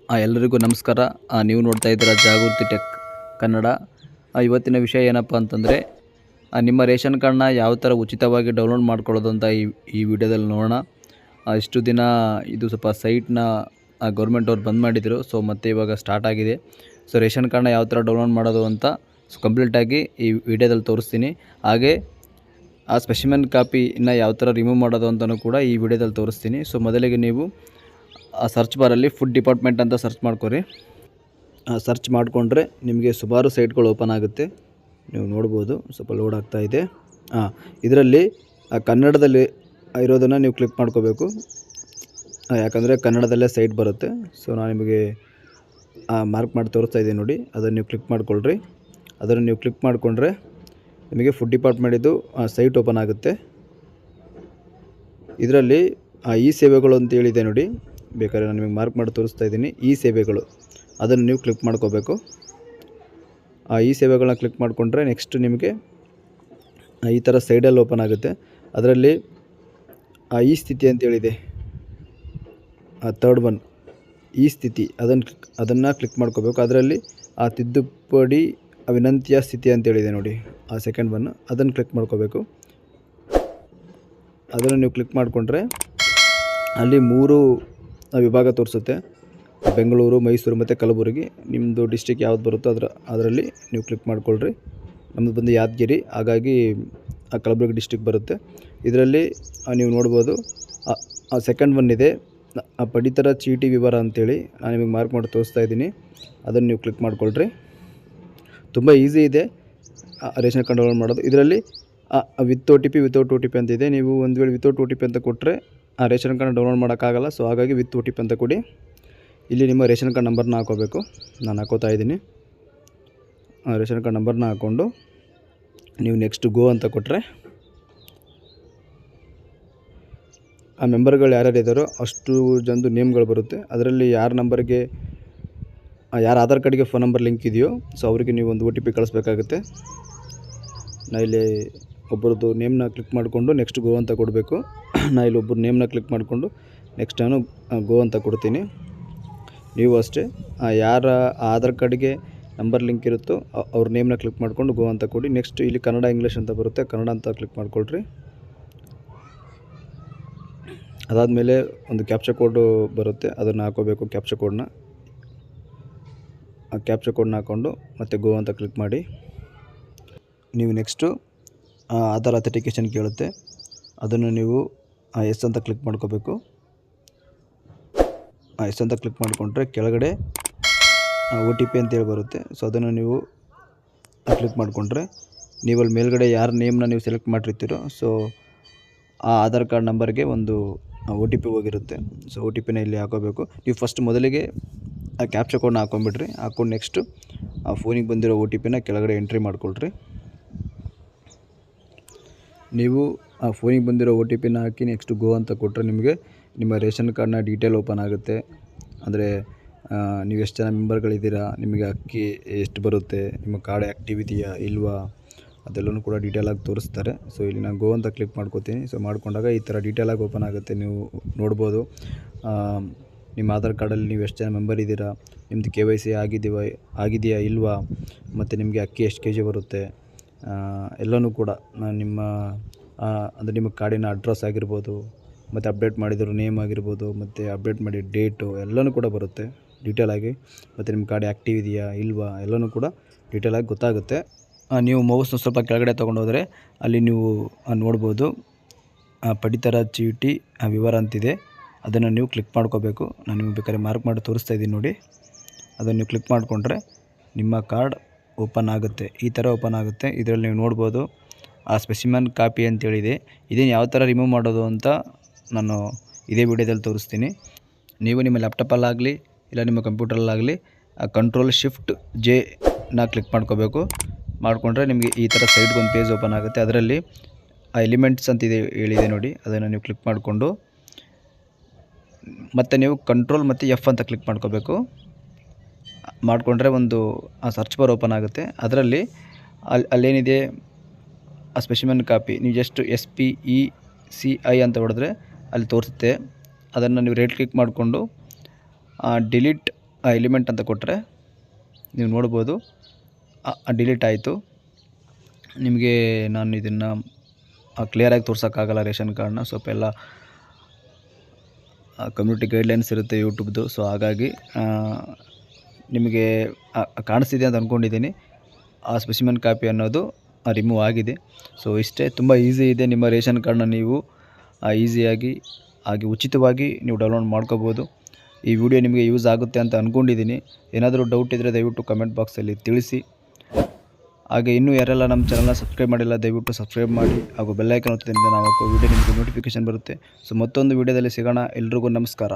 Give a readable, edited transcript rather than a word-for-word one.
ಎಲ್ಲರಿಗೂ ನಮಸ್ಕಾರ. ನೀವು ನೋಡ್ತಾ ಇದ್ದೀರಾ ಜಾಗೃತಿ ಟೆಕ್ ಕನ್ನಡ. ಇವತ್ತಿನ ವಿಷಯ ಏನಪ್ಪ ಅಂತಂದರೆ, ನಿಮ್ಮ ರೇಷನ್ ಕಾರ್ಡ್ನ ಯಾವ ಥರ ಉಚಿತವಾಗಿ ಡೌನ್ಲೋಡ್ ಮಾಡ್ಕೊಳ್ಳೋದು ಅಂತ ಈ ವಿಡಿಯೋದಲ್ಲಿ ನೋಡೋಣ. ಇಷ್ಟು ದಿನ ಇದು ಸ್ವಲ್ಪ ಸೈಟ್ನ ಗೌರ್ಮೆಂಟ್ ಅವ್ರು ಬಂದ್ ಮಾಡಿದರು. ಸೊ ಮತ್ತೆ ಇವಾಗ ಸ್ಟಾರ್ಟ್ ಆಗಿದೆ. ಸೊ ರೇಷನ್ ಕಾರ್ಡ್ನ ಯಾವ ಥರ ಡೌನ್ಲೋಡ್ ಮಾಡೋದು ಅಂತ ಕಂಪ್ಲೀಟಾಗಿ ಈ ವಿಡಿಯೋದಲ್ಲಿ ತೋರಿಸ್ತೀನಿ. ಹಾಗೆ ಆ ಸ್ಪೆಸಿಮೆನ್ ಕಾಪಿನ ಯಾವ ಥರ ರಿಮೂವ್ ಮಾಡೋದು ಅಂತಲೂ ಕೂಡ ಈ ವಿಡಿಯೋದಲ್ಲಿ ತೋರಿಸ್ತೀನಿ. ಸೊ ಮೊದಲಿಗೆ ನೀವು ಆ ಸರ್ಚ್ ಬಾರಲ್ಲಿ ಫುಡ್ ಡಿಪಾರ್ಟ್ಮೆಂಟ್ ಅಂತ ಸರ್ಚ್ ಮಾಡ್ಕೊರಿ. ಸರ್ಚ್ ಮಾಡಿಕೊಂಡ್ರೆ ನಿಮಗೆ ಸುಮಾರು ಸೈಟ್ಗಳು ಓಪನ್ ಆಗುತ್ತೆ. ನೀವು ನೋಡ್ಬೋದು, ಸ್ವಲ್ಪ ಲೋಡ್ ಆಗ್ತಾ ಇದೆ. ಇದರಲ್ಲಿ ಕನ್ನಡದಲ್ಲಿ ಇರೋದನ್ನು ನೀವು ಕ್ಲಿಕ್ ಮಾಡ್ಕೋಬೇಕು, ಯಾಕಂದರೆ ಕನ್ನಡದಲ್ಲೇ ಸೈಟ್ ಬರುತ್ತೆ. ಸೊ ನಾನು ನಿಮಗೆ ಮಾರ್ಕ್ ಮಾಡಿ ತೋರಿಸ್ತಾ ಇದ್ದೀನಿ ನೋಡಿ, ಅದನ್ನು ನೀವು ಕ್ಲಿಕ್ ಮಾಡ್ಕೊಳ್ರಿ. ಅದನ್ನು ನೀವು ಕ್ಲಿಕ್ ಮಾಡಿಕೊಂಡ್ರೆ ನಿಮಗೆ ಫುಡ್ ಡಿಪಾರ್ಟ್ಮೆಂಟಿದ್ದು ಸೈಟ್ ಓಪನ್ ಆಗುತ್ತೆ. ಇದರಲ್ಲಿ ಈ ಸೇವೆಗಳು ಅಂತ ಹೇಳಿದೆ ನೋಡಿ, ಬೇಕಾದ್ರೆ ನಾನು ನಿಮಗೆ ಮಾರ್ಕ್ ಮಾಡಿ ತೋರಿಸ್ತಾ ಇದ್ದೀನಿ. ಈ ಸೇವೆಗಳು, ಅದನ್ನು ನೀವು ಕ್ಲಿಕ್ ಮಾಡ್ಕೋಬೇಕು. ಈ ಸೇವೆಗಳನ್ನ ಕ್ಲಿಕ್ ಮಾಡಿಕೊಂಡ್ರೆ ನೆಕ್ಸ್ಟ್ ನಿಮಗೆ ಈ ಥರ ಸೈಡಲ್ಲಿ ಓಪನ್ ಆಗುತ್ತೆ. ಅದರಲ್ಲಿ ಈ ಸ್ಥಿತಿ ಅಂತೇಳಿದೆ, ಥರ್ಡ್ ಒನ್ ಈ ಸ್ಥಿತಿ, ಅದನ್ನು ಕ್ಲಿಕ್ ಮಾಡ್ಕೋಬೇಕು. ಅದರಲ್ಲಿ ತಿದ್ದುಪಡಿ ವಿನಂತಿಯ ಸ್ಥಿತಿ ಅಂತೇಳಿದೆ ನೋಡಿ, ಸೆಕೆಂಡ್ ಒನ್, ಅದನ್ನು ಕ್ಲಿಕ್ ಮಾಡ್ಕೋಬೇಕು. ಅದನ್ನು ನೀವು ಕ್ಲಿಕ್ ಮಾಡಿಕೊಂಡ್ರೆ ಅಲ್ಲಿ 3 ವಿಭಾಗ ತೋರಿಸುತ್ತೆ: ಬೆಂಗಳೂರು, ಮೈಸೂರು ಮತ್ತು ಕಲಬುರಗಿ. ನಿಮ್ಮದು ಡಿಸ್ಟಿಕ್ ಯಾವ್ದು ಬರುತ್ತೋ ಅದರಲ್ಲಿ ನೀವು ಕ್ಲಿಕ್ ಮಾಡ್ಕೊಳ್ರಿ. ನಮ್ಮದು ಬಂದು ಯಾದಗಿರಿ, ಹಾಗಾಗಿ ಕಲಬುರಗಿ ಡಿಸ್ಟಿಕ್ ಬರುತ್ತೆ. ಇದರಲ್ಲಿ ನೀವು ನೋಡ್ಬೋದು ಸೆಕೆಂಡ್ ಒನ್ ಇದೆ, ಪಡಿತರ ಚೀಟಿ ವಿವರ ಅಂತೇಳಿ ನಾನು ನಿಮಗೆ ಮಾರ್ಕ್ ಮಾಡಿ ತೋರಿಸ್ತಾ ಇದ್ದೀನಿ. ಅದನ್ನು ನೀವು ಕ್ಲಿಕ್ ಮಾಡ್ಕೊಳ್ರಿ. ತುಂಬ ಈಸಿ ಇದೆ ರೇಷನ್ ಕಾರ್ಡ್ ಡೌನ್ಲೋಡ್ ಮಾಡೋದು. ಇದರಲ್ಲಿ ವಿತ್ OTP, ವಿತೌಟ್ OTP ಅಂತ ಇದೆ. ನೀವು ಒಂದು ವೇಳೆ ವಿತೌಟ್ OTP ಅಂತ ಕೊಟ್ಟರೆ ರೇಷನ್ ಕಾರ್ಡ್ ಡೌನ್ಲೋಡ್ ಮಾಡೋಕ್ಕಾಗಲ್ಲ. ಸೊ ಹಾಗಾಗಿ ವಿತ್ OTP ಅಂತ ಕೊಡಿ. ಇಲ್ಲಿ ನಿಮ್ಮ ರೇಷನ್ ಕಾರ್ಡ್ ನಂಬರ್ನ ಹಾಕೋಬೇಕು. ನಾನು ಹಾಕೋತಾ ಇದ್ದೀನಿ. ರೇಷನ್ ಕಾರ್ಡ್ ನಂಬರ್ನ ಹಾಕ್ಕೊಂಡು ನೀವು ನೆಕ್ಸ್ಟ್ ಗೋ ಅಂತ ಕೊಟ್ಟರೆ ಆ ಮೆಂಬರ್ಗಳು ಯಾರ್ಯಾರು ಇದ್ದಾರೋ ಅಷ್ಟು ಜನದ ನೇಮ್ಗಳು ಬರುತ್ತೆ. ಅದರಲ್ಲಿ ಯಾರ ನಂಬರ್ಗೆ, ಯಾರ ಆಧಾರ್ ಕಾರ್ಡ್ಗೆ ಫೋನ್ ನಂಬರ್ ಲಿಂಕ್ ಇದೆಯೋ ಸೊ ಅವರಿಗೆ ನೀವು ಒಂದು OTP ಕಳಿಸ್ಬೇಕಾಗುತ್ತೆ. ನಾ ಇಲ್ಲಿ ಒಬ್ಬರದ್ದು ನೇಮ್ನ ಕ್ಲಿಕ್ ಮಾಡಿಕೊಂಡು ನೆಕ್ಸ್ಟ್ ಗೋ ಅಂತ ಕೊಡಬೇಕು. ನಾ ಇಲ್ಲಿ ಒಬ್ಬರು ನೇಮ್ನ ಕ್ಲಿಕ್ ಮಾಡಿಕೊಂಡು ನೆಕ್ಸ್ಟ್ ನಾನು ಗೋ ಅಂತ ಕೊಡ್ತೀನಿ. ನೀವು ಅಷ್ಟೇ ಯಾರ ಆಧಾರ್ ಕಾರ್ಡ್ಗೆ ನಂಬರ್ ಲಿಂಕ್ ಇರುತ್ತೋ ಅವ್ರ ನೇಮ್ನ ಕ್ಲಿಕ್ ಮಾಡಿಕೊಂಡು ಗೋ ಅಂತ ಕೊಡಿ. ನೆಕ್ಸ್ಟ್ ಇಲ್ಲಿ ಕನ್ನಡ, ಇಂಗ್ಲೀಷ್ ಅಂತ ಬರುತ್ತೆ, ಕನ್ನಡ ಅಂತ ಕ್ಲಿಕ್ ಮಾಡಿಕೊಳ್ರಿ. ಅದಾದಮೇಲೆ ಒಂದು ಕ್ಯಾಪ್ಚಾ ಕೋಡು ಬರುತ್ತೆ, ಅದನ್ನು ಹಾಕೋಬೇಕು. ಕ್ಯಾಪ್ಚಾ ಕೋಡ್ನ ಹಾಕ್ಕೊಂಡು ಮತ್ತು ಗೋ ಅಂತ ಕ್ಲಿಕ್ ಮಾಡಿ. ನೀವು ನೆಕ್ಸ್ಟು ಆಧಾರ್ ಅಥೆಂಟಿಕೇಷನ್ ಕೇಳುತ್ತೆ, ಅದನ್ನು ನೀವು ಎಸ್ ಅಂತ ಕ್ಲಿಕ್ ಮಾಡ್ಕೋಬೇಕು. ಎಸ್ ಅಂತ ಕ್ಲಿಕ್ ಮಾಡಿಕೊಂಡ್ರೆ ಕೆಳಗಡೆ OTP ಅಂತೇಳಿ ಬರುತ್ತೆ. ಸೊ ಅದನ್ನು ನೀವು ಕ್ಲಿಕ್ ಮಾಡಿಕೊಂಡ್ರೆ ನೀವು ಅಲ್ಲಿ ಮೇಲ್ಗಡೆ ಯಾರ ನೇಮ್ನ ನೀವು ಸೆಲೆಕ್ಟ್ ಮಾಡಿರ್ತೀರೋ ಸೊ ಆ ಆಧಾರ್ ಕಾರ್ಡ್ ನಂಬರ್ಗೆ ಒಂದು OTP ಹೋಗಿರುತ್ತೆ. ಸೊ OTPನ ಇಲ್ಲಿ ಹಾಕೋಬೇಕು. ನೀವು ಫಸ್ಟ್ ಮೊದಲಿಗೆ ಕ್ಯಾಪ್ಚಾ ಕೋಡ್ನ ಹಾಕೊಂಡ್ಬಿಡ್ರಿ. ಹಾಕ್ಕೊಂಡು ನೆಕ್ಸ್ಟು ಫೋನಿಗೆ ಬಂದಿರೋ OTPನ ಕೆಳಗಡೆ ಎಂಟ್ರಿ ಮಾಡ್ಕೊಳ್ರಿ. ನೀವು ಫೋನಿಗೆ ಬಂದಿರೋ OTPನ ಹಾಕಿ ನೆಕ್ಸ್ಟ್ ಗೋ ಅಂತ ಕೊಟ್ಟರೆ ನಿಮಗೆ ನಿಮ್ಮ ರೇಷನ್ ಕಾರ್ಡ್ನ ಡೀಟೇಲ್ ಓಪನ್ ಆಗುತ್ತೆ. ಅಂದರೆ ನೀವು ಎಷ್ಟು ಜನ ಮೆಂಬರ್ಗಳಿದ್ದೀರಾ, ನಿಮಗೆ ಅಕ್ಕಿ ಎಷ್ಟು ಬರುತ್ತೆ, ನಿಮ್ಮ ಕಾರ್ಡ್ ಆ್ಯಕ್ಟಿವ್ ಇದೆಯಾ ಇಲ್ವಾ, ಅದೆಲ್ಲವೂ ಕೂಡ ಡೀಟೇಲಾಗಿ ತೋರಿಸ್ತಾರೆ. ಸೊ ಇಲ್ಲಿ ನಾನು ಗೋ ಅಂತ ಕ್ಲಿಕ್ ಮಾಡ್ಕೋತೀನಿ. ಸೊ ಮಾಡ್ಕೊಂಡಾಗ ಈ ಥರ ಡೀಟೇಲಾಗಿ ಓಪನ್ ಆಗುತ್ತೆ. ನೀವು ನೋಡ್ಬೋದು ನಿಮ್ಮ ಆಧಾರ್ ಕಾರ್ಡಲ್ಲಿ ನೀವು ಎಷ್ಟು ಜನ ಮೆಂಬರ್ ಇದ್ದೀರಾ, ನಿಮ್ಮದು KYC ಆಗಿದೆಯಾ ಇಲ್ವಾ, ಮತ್ತು ನಿಮಗೆ ಅಕ್ಕಿ ಎಷ್ಟು kg ಬರುತ್ತೆ, ಎಲ್ಲನೂ ಕೂಡ ನಿಮ್ಮ ಅಂದರೆ ನಿಮ್ಮ ಕಾರ್ಡಿನ ಅಡ್ರೆಸ್ ಆಗಿರ್ಬೋದು, ಮತ್ತು ಅಪ್ಡೇಟ್ ಮಾಡಿರೋ ನೇಮ್ ಆಗಿರ್ಬೋದು, ಮತ್ತು ಅಪ್ಡೇಟ್ ಮಾಡಿದ ಡೇಟು ಎಲ್ಲನೂ ಕೂಡ ಬರುತ್ತೆ ಡೀಟೇಲಾಗಿ. ಮತ್ತು ನಿಮ್ಮ ಕಾರ್ಡ್ ಆ್ಯಕ್ಟಿವ್ ಇದೆಯಾ ಇಲ್ವಾ ಎಲ್ಲನೂ ಕೂಡ ಡೀಟೇಲಾಗಿ ಗೊತ್ತಾಗುತ್ತೆ. ನೀವು ಮೌಸ್ನ ಸ್ವಲ್ಪ ಕೆಳಗಡೆ ತೊಗೊಂಡೋದ್ರೆ ಅಲ್ಲಿ ನೀವು ನೋಡ್ಬೋದು ಪಡಿತರ ಚೀಟಿ ವಿವರ ಅಂತಿದೆ, ಅದನ್ನು ನೀವು ಕ್ಲಿಕ್ ಮಾಡ್ಕೋಬೇಕು. ನಾನು ನಿಮಗೆ ಬೇಕಾದ್ರೆ ಮಾರ್ಕ್ ಮಾಡಿ ತೋರಿಸ್ತಾ ಇದ್ದೀನಿ ನೋಡಿ. ಅದನ್ನು ನೀವು ಕ್ಲಿಕ್ ಮಾಡಿಕೊಂಡ್ರೆ ನಿಮ್ಮ ಕಾರ್ಡ್ ಓಪನ್ ಆಗುತ್ತೆ. ಈ ಥರ ಓಪನ್ ಆಗುತ್ತೆ. ಇದರಲ್ಲಿ ನೀವು ನೋಡ್ಬೋದು ಸ್ಪೆಸಿಮೆನ್ ಕಾಪಿ ಅಂತೇಳಿದೆ. ಇದನ್ನು ಯಾವ ಥರ ರಿಮೂವ್ ಮಾಡೋದು ಅಂತ ನಾನು ಇದೇ ವಿಡಿಯೋದಲ್ಲಿ ತೋರಿಸ್ತೀನಿ. ನೀವು ನಿಮ್ಮ ಲ್ಯಾಪ್ಟಾಪಲ್ಲಾಗಲಿ ಇಲ್ಲ ನಿಮ್ಮ ಕಂಪ್ಯೂಟರಲ್ಲಾಗಲಿ Ctrl+Shift+J ಕ್ಲಿಕ್ ಮಾಡ್ಕೋಬೇಕು. ಮಾಡಿಕೊಂಡ್ರೆ ನಿಮಗೆ ಈ ಥರ ಸೈಡ್ಗೆ ಒಂದು ಪೇಜ್ ಓಪನ್ ಆಗುತ್ತೆ. ಅದರಲ್ಲಿ ಎಲಿಮೆಂಟ್ಸ್ ಅಂತಿದೆ ಹೇಳಿದೆ ನೋಡಿ, ಅದನ್ನು ನೀವು ಕ್ಲಿಕ್ ಮಾಡಿಕೊಂಡು ಮತ್ತು ನೀವು Ctrl ಮತ್ತು F ಅಂತ ಕ್ಲಿಕ್ ಮಾಡ್ಕೋಬೇಕು. ಮಾಡಿಕೊಂಡ್ರೆ ಒಂದು ಸರ್ಚ್ ಬಾರ್ ಓಪನ್ ಆಗುತ್ತೆ. ಅದರಲ್ಲಿ ಅಲ್ಲೇನಿದೆ ಸ್ಪೆಸಿಮೆನ್ ಕಾಪಿ, ನೀವು ಜಸ್ಟ್ SPECI ಅಂತ ಹೊಡೆದ್ರೆ ಅಲ್ಲಿ ತೋರಿಸುತ್ತೆ. ಅದನ್ನು ನೀವು ರೈಟ್ ಕ್ಲಿಕ್ ಮಾಡಿಕೊಂಡು ಡಿಲೀಟ್ ಎಲಿಮೆಂಟ್ ಅಂತ ಕೊಟ್ಟರೆ ನೀವು ನೋಡ್ಬೋದು ಡಿಲೀಟ್ ಆಯಿತು. ನಿಮಗೆ ನಾನು ಇದನ್ನು ಕ್ಲಿಯರಾಗಿ ತೋರ್ಸೋಕ್ಕಾಗಲ್ಲ ರೇಷನ್ ಕಾರ್ಡ್ನ, ಸ್ವಲ್ಪ ಎಲ್ಲ ಕಮ್ಯುನಿಟಿ ಗೈಡ್ಲೈನ್ಸ್ ಇರುತ್ತೆ ಯೂಟ್ಯೂಬ್ದು. ಸೊ ಹಾಗಾಗಿ ನಿಮಗೆ ಕಾಣಿಸ್ತಿದೆ ಅಂತ ಅಂದ್ಕೊಂಡಿದ್ದೀನಿ. ಆ ಸ್ಪೆಸಿಮೆನ್ ಕಾಪಿ ಅನ್ನೋದು ರಿಮೂವ್ ಆಗಿದೆ. ಸೊ ಇಷ್ಟೇ, ತುಂಬ ಈಸಿ ಇದೆ. ನಿಮ್ಮ ರೇಷನ್ ಕಾರ್ಡ್ನ ನೀವು ಈಸಿಯಾಗಿ ಹಾಗೆ ಉಚಿತವಾಗಿ ನೀವು ಡೌನ್ಲೋಡ್ ಮಾಡ್ಕೋಬೋದು. ಈ ವಿಡಿಯೋ ನಿಮಗೆ ಯೂಸ್ ಆಗುತ್ತೆ ಅಂತ ಅಂದ್ಕೊಂಡಿದ್ದೀನಿ. ಏನಾದರೂ ಡೌಟ್ ಇದ್ದರೆ ದಯವಿಟ್ಟು ಕಮೆಂಟ್ ಬಾಕ್ಸಲ್ಲಿ ತಿಳಿಸಿ. ಹಾಗೆ ಇನ್ನೂ ಯಾರೆಲ್ಲ ನಮ್ಮ ಚಾನಲ್ನ ಸಬ್ಸ್ಕ್ರೈಬ್ ಮಾಡಿಲ್ಲ ದಯವಿಟ್ಟು ಸಬ್ಸ್ಕ್ರೈಬ್ ಮಾಡಿ ಹಾಗೂ ಬೆಲ್ ಐಕಾನ್ ಒತ್ತೋದ್ರಿಂದ ನಾವು ವಿಡಿಯೋ ನಿಮಗೆ ನೋಟಿಫಿಕೇಷನ್ ಬರುತ್ತೆ. ಸೊ ಮತ್ತೊಂದು ವಿಡಿಯೋದಲ್ಲಿ ಸಿಗೋಣ. ಎಲ್ರಿಗೂ ನಮಸ್ಕಾರ.